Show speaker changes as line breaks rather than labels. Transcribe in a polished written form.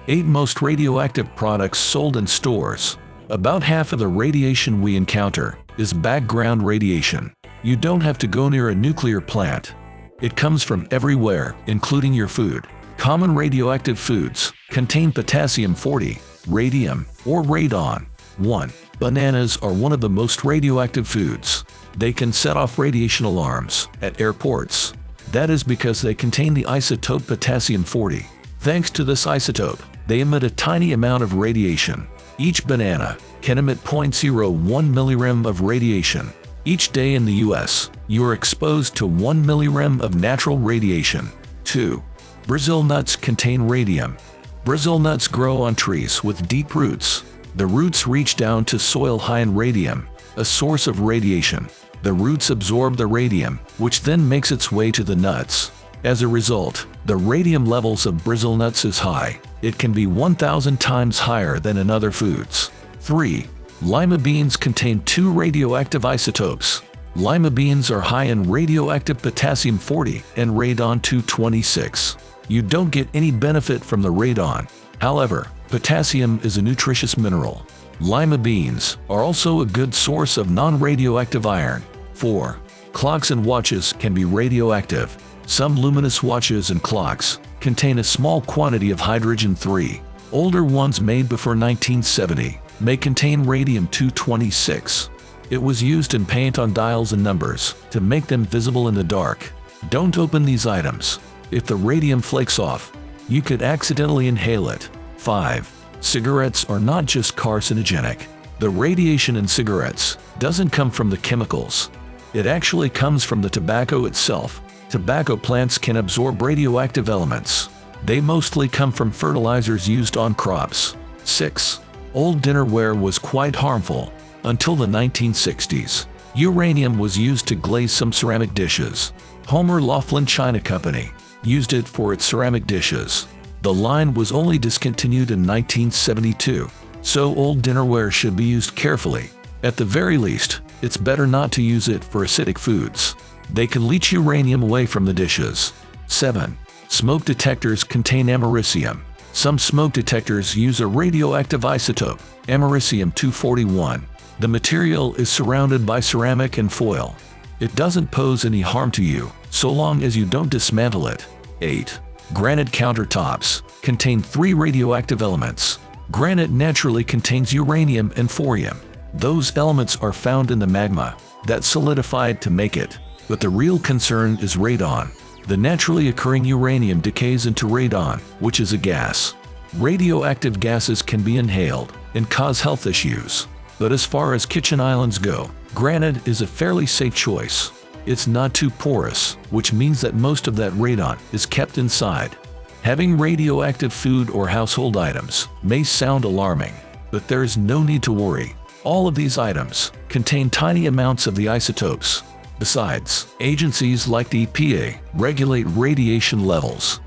8 Most radioactive products sold in stores. About half of the radiation we encounter is background radiation. You don't have to go near a nuclear plant. It comes from everywhere, including your food. Common radioactive foods contain potassium-40, radium, or radon. 1. Bananas are one of the most radioactive foods. They can set off radiation alarms at airports. That is because they contain the isotope potassium-40. Thanks to this isotope, they emit a tiny amount of radiation. Each banana can emit 0.01 millirem of radiation. Each day in the US, you are exposed to 1 millirem of natural radiation. 2. Brazil nuts contain radium. Brazil nuts grow on trees with deep roots. The roots reach down to soil high in radium, a source of radiation. The roots absorb the radium, which then makes its way to the nuts. As a result, the radium levels of Brazil nuts is high. It can be 1,000 times higher than in other foods. 3. Lima beans contain 2 radioactive isotopes. Lima beans are high in radioactive potassium-40 and radon-226. You don't get any benefit from the radon. However, potassium is a nutritious mineral. Lima beans are also a good source of non-radioactive iron. 4. Clocks and watches can be radioactive. Some luminous watches and clocks contain a small quantity of hydrogen-3. Older ones made before 1970 may contain radium-226. It was used in paint on dials and numbers to make them visible in the dark. Don't open these items. If the radium flakes off, you could accidentally inhale it. 5. Cigarettes are not just carcinogenic. The radiation in cigarettes doesn't come from the chemicals. It actually comes from the tobacco itself. Tobacco plants can absorb radioactive elements. They mostly come from fertilizers used on crops. 6. Old dinnerware was quite harmful until the 1960s. Uranium was used to glaze some ceramic dishes. Homer Laughlin China Company used it for its ceramic dishes. The line was only discontinued in 1972, so old dinnerware should be used carefully. At the very least, it's better not to use it for acidic foods. They can leach uranium away from the dishes. 7. Smoke detectors contain americium. Some smoke detectors use a radioactive isotope, americium-241. The material is surrounded by ceramic and foil. It doesn't pose any harm to you, so long as you don't dismantle it. 8. Granite countertops contain 3 radioactive elements. Granite naturally contains uranium and thorium. Those elements are found in the magma that solidified to make it. But the real concern is radon. The naturally occurring uranium decays into radon, which is a gas. Radioactive gases can be inhaled and cause health issues. But as far as kitchen islands go, granite is a fairly safe choice. It's not too porous, which means that most of that radon is kept inside. Having radioactive food or household items may sound alarming, but there is no need to worry. All of these items contain tiny amounts of the isotopes. Besides, agencies like the EPA regulate radiation levels.